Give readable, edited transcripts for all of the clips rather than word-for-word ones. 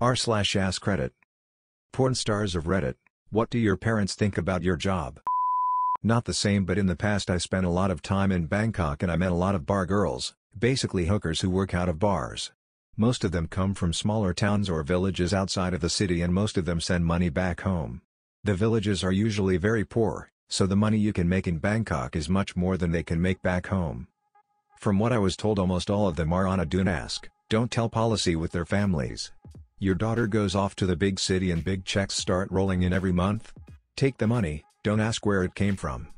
r/ask Reddit. Porn stars of Reddit, what do your parents think about your job? Not the same, but in the past I spent a lot of time in Bangkok and I met a lot of bar girls, basically hookers who work out of bars. Most of them come from smaller towns or villages outside of the city and most of them send money back home. The villages are usually very poor, so the money you can make in Bangkok is much more than they can make back home. From what I was told, almost all of them are on a don't ask, don't tell policy with their families. Your daughter goes off to the big city and big checks start rolling in every month? Take the money, don't ask where it came from.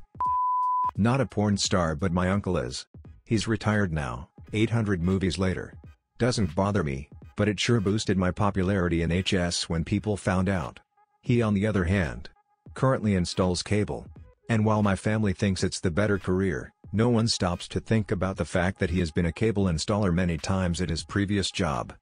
Not a porn star, but my uncle is. He's retired now, 800 movies later. Doesn't bother me, but it sure boosted my popularity in HS when people found out. He, on the other hand, currently installs cable. And while my family thinks it's the better career, no one stops to think about the fact that he has been a cable installer many times at his previous job.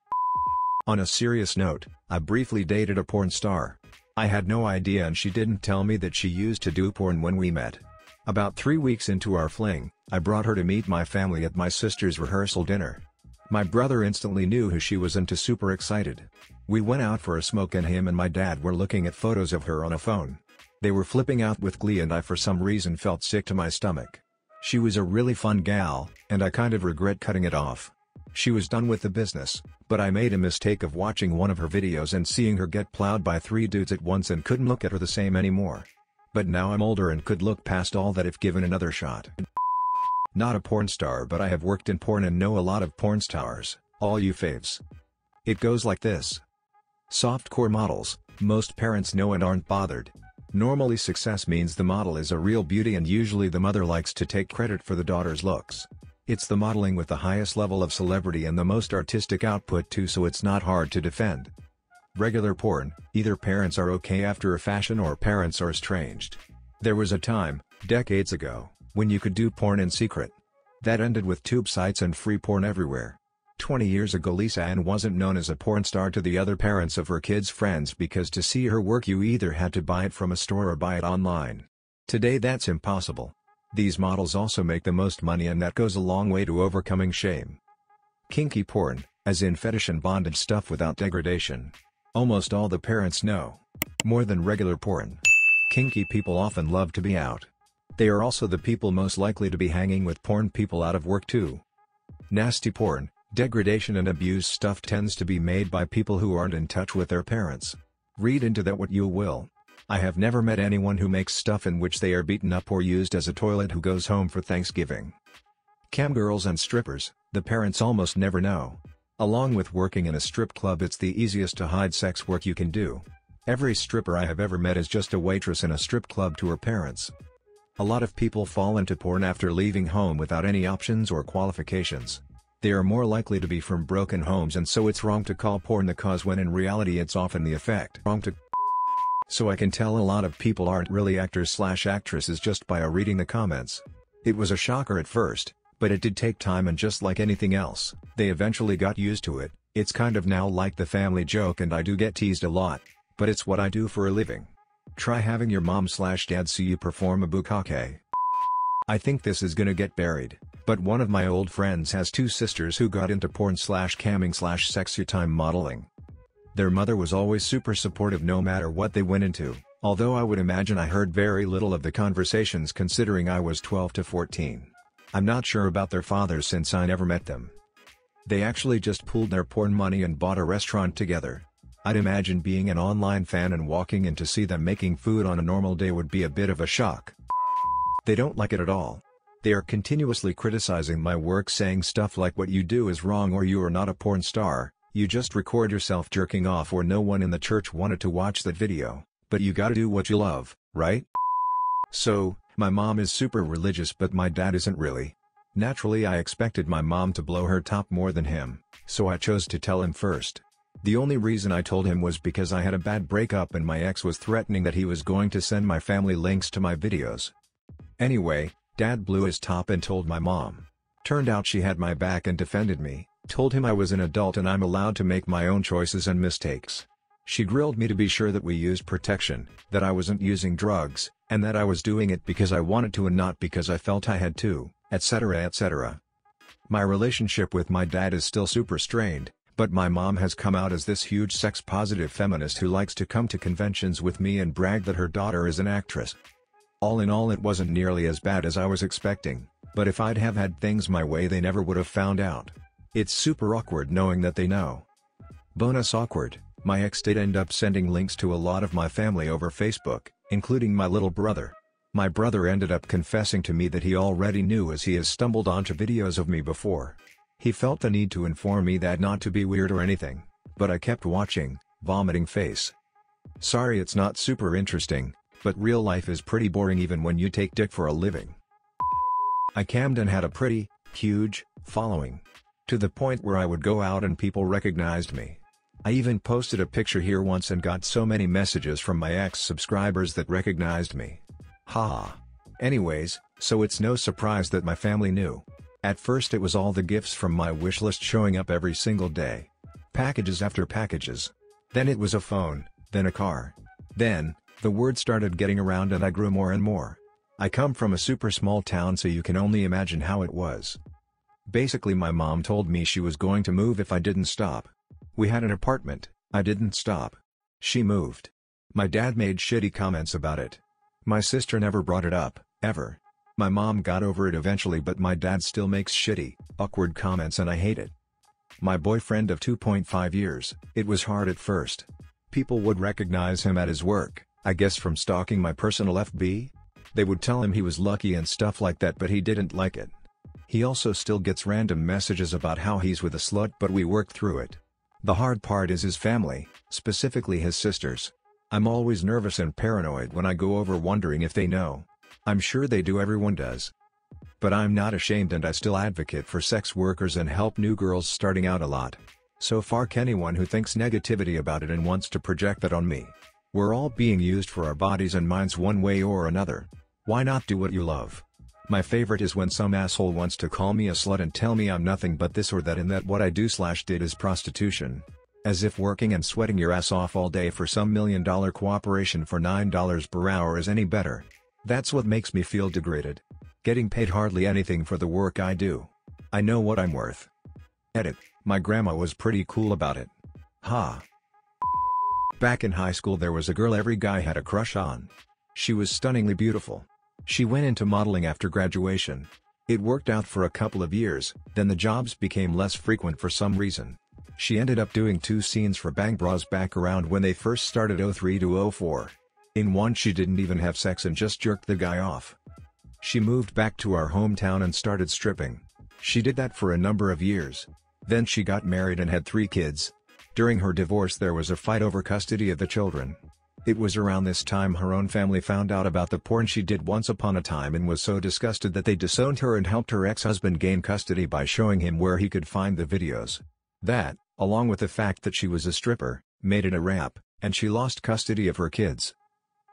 On a serious note, I briefly dated a porn star. I had no idea and she didn't tell me that she used to do porn when we met. About 3 weeks into our fling, I brought her to meet my family at my sister's rehearsal dinner. My brother instantly knew who she was and was super excited. We went out for a smoke and him and my dad were looking at photos of her on a phone. They were flipping out with glee and I for some reason felt sick to my stomach. She was a really fun gal, and I kind of regret cutting it off. She was done with the business, but I made a mistake of watching one of her videos and seeing her get plowed by 3 dudes at once and couldn't look at her the same anymore. But now I'm older and could look past all that if given another shot. Not a porn star, but I have worked in porn and know a lot of porn stars, all you faves. It goes like this. Softcore models, most parents know and aren't bothered. Normally success means the model is a real beauty and usually the mother likes to take credit for the daughter's looks. It's the modeling with the highest level of celebrity and the most artistic output too, so it's not hard to defend. Regular porn, either parents are okay after a fashion or parents are estranged. There was a time, decades ago, when you could do porn in secret. That ended with tube sites and free porn everywhere. 20 years ago Lisa Ann wasn't known as a porn star to the other parents of her kids' friends because to see her work you either had to buy it from a store or buy it online. Today that's impossible. These models also make the most money and that goes a long way to overcoming shame. Kinky porn, as in fetish and bondage stuff without degradation. Almost all the parents know. More than regular porn. Kinky people often love to be out. They are also the people most likely to be hanging with porn people out of work too. Nasty porn, degradation and abuse stuff tends to be made by people who aren't in touch with their parents. Read into that what you will. I have never met anyone who makes stuff in which they are beaten up or used as a toilet who goes home for Thanksgiving. Cam girls and strippers, the parents almost never know. Along with working in a strip club, it's the easiest to hide sex work you can do. Every stripper I have ever met is just a waitress in a strip club to her parents. A lot of people fall into porn after leaving home without any options or qualifications. They are more likely to be from broken homes and so it's wrong to call porn the cause when in reality it's often the effect. So I can tell a lot of people aren't really actors/actresses just by reading the comments. It was a shocker at first, but it did take time and just like anything else, they eventually got used to it. It's kind of now like the family joke and I do get teased a lot, but it's what I do for a living. Try having your mom/dad see you perform a bukkake. I think this is gonna get buried, but one of my old friends has 2 sisters who got into porn/camming/sexy time modeling. Their mother was always super supportive no matter what they went into, although I would imagine I heard very little of the conversations considering I was 12 to 14. I'm not sure about their fathers since I never met them. They actually just pooled their porn money and bought a restaurant together. I'd imagine being an online fan and walking in to see them making food on a normal day would be a bit of a shock. They don't like it at all. They are continuously criticizing my work, saying stuff like what you do is wrong or you are not a porn star. You just record yourself jerking off or no one in the church wanted to watch that video, but you gotta do what you love, right? So, my mom is super religious but my dad isn't really. Naturally I expected my mom to blow her top more than him, so I chose to tell him first. The only reason I told him was because I had a bad breakup and my ex was threatening that he was going to send my family links to my videos. Anyway, Dad blew his top and told my mom. Turned out she had my back and defended me. Told him I was an adult and I'm allowed to make my own choices and mistakes. She grilled me to be sure that we used protection, that I wasn't using drugs, and that I was doing it because I wanted to and not because I felt I had to, etc. etc. My relationship with my dad is still super strained, But my mom has come out as this huge sex-positive feminist who likes to come to conventions with me and brag that her daughter is an actress. All in all, it wasn't nearly as bad as I was expecting, but if I'd have had things my way they never would have found out. It's super awkward knowing that they know. Bonus awkward, my ex did end up sending links to a lot of my family over Facebook, including my little brother. My brother ended up confessing to me that he already knew as he has stumbled onto videos of me before. He felt the need to inform me that not to be weird or anything, but I kept watching, vomiting face. Sorry it's not super interesting, but real life is pretty boring even when you take dick for a living. I cammed and had a pretty, huge, following. To the point where I would go out and people recognized me. I even posted a picture here once and got so many messages from my ex-subscribers that recognized me. Haha. Anyways, so it's no surprise that my family knew. At first it was all the gifts from my wishlist showing up every single day. Packages after packages. Then it was a phone, then a car. Then, the word started getting around and I grew more and more. I come from a super small town, so you can only imagine how it was. Basically my mom told me she was going to move if I didn't stop. We had an apartment, I didn't stop. She moved. My dad made shitty comments about it. My sister never brought it up, ever. My mom got over it eventually, but my dad still makes shitty, awkward comments and I hate it. My boyfriend of 2.5 years, it was hard at first. People would recognize him at his work, I guess from stalking my personal FB? They would tell him he was lucky and stuff like that, but he didn't like it. He also still gets random messages about how he's with a slut, but we worked through it. The hard part is his family, specifically his sisters. I'm always nervous and paranoid when I go over, wondering if they know. I'm sure they do, everyone does. But I'm not ashamed and I still advocate for sex workers and help new girls starting out a lot. So fuck anyone who thinks negativity about it and wants to project that on me. We're all being used for our bodies and minds one way or another. Why not do what you love? My favorite is when some asshole wants to call me a slut and tell me I'm nothing but this or that and that what I do/did is prostitution. As if working and sweating your ass off all day for some $1 million cooperation for $9 per hour is any better. That's what makes me feel degraded. Getting paid hardly anything for the work I do. I know what I'm worth. Edit, my grandma was pretty cool about it. Ha. Back in high school there was a girl every guy had a crush on. She was stunningly beautiful. She went into modeling after graduation. It worked out for a couple of years, then the jobs became less frequent for some reason. She ended up doing 2 scenes for Bang Bros back around when they first started, 03 to 04. In one she didn't even have sex and just jerked the guy off. She moved back to our hometown and started stripping. She did that for a number of years. Then she got married and had 3 kids. During her divorce there was a fight over custody of the children. It was around this time her own family found out about the porn she did once upon a time and was so disgusted that they disowned her and helped her ex-husband gain custody by showing him where he could find the videos. That, along with the fact that she was a stripper, made it a rap, and she lost custody of her kids.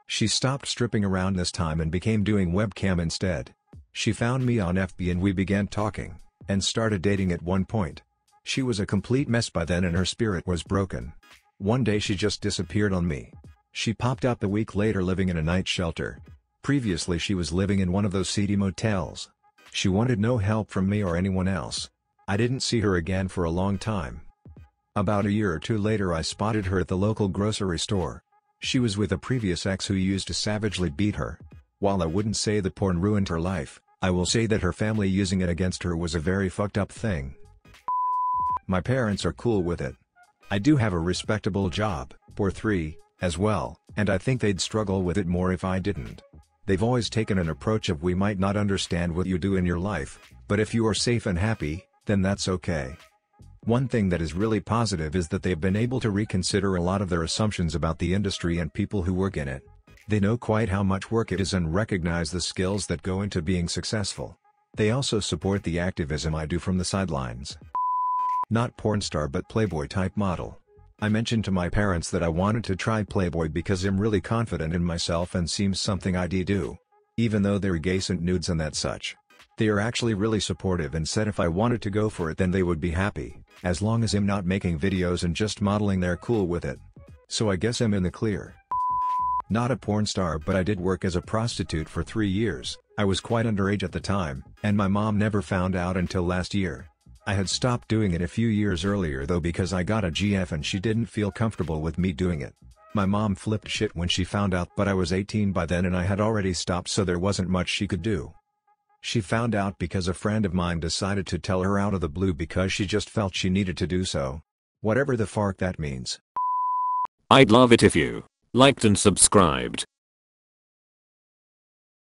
She stopped stripping around this time and began doing webcam instead. She found me on FB and we began talking, and started dating at one point. She was a complete mess by then and her spirit was broken. One day she just disappeared on me. She popped up a week later living in a night shelter. Previously she was living in one of those seedy motels. She wanted no help from me or anyone else. I didn't see her again for a long time. About a year or 2 later I spotted her at the local grocery store. She was with a previous ex who used to savagely beat her. While I wouldn't say the porn ruined her life, I will say that her family using it against her was a very fucked up thing. My parents are cool with it. I do have a respectable job, or 3, as well, and I think they'd struggle with it more if I didn't. They've always taken an approach of we might not understand what you do in your life, but if you are safe and happy, then that's okay. One thing that is really positive is that they've been able to reconsider a lot of their assumptions about the industry and people who work in it. They know quite how much work it is and recognize the skills that go into being successful. They also support the activism I do from the sidelines. Not porn star but Playboy type model. I mentioned to my parents that I wanted to try Playboy because I'm really confident in myself and seems something I'd do. Even though they're gay sent nudes and that such. They are actually really supportive and said if I wanted to go for it then they would be happy, as long as I'm not making videos and just modeling they're cool with it. So I guess I'm in the clear. Not a porn star but I did work as a prostitute for 3 years, I was quite underage at the time, and my mom never found out until last year. I had stopped doing it a few years earlier though because I got a GF and she didn't feel comfortable with me doing it. My mom flipped shit when she found out, but I was 18 by then and I had already stopped, so there wasn't much she could do. She found out because a friend of mine decided to tell her out of the blue because she just felt she needed to do so. Whatever the fark that means. I'd love it if you liked and subscribed.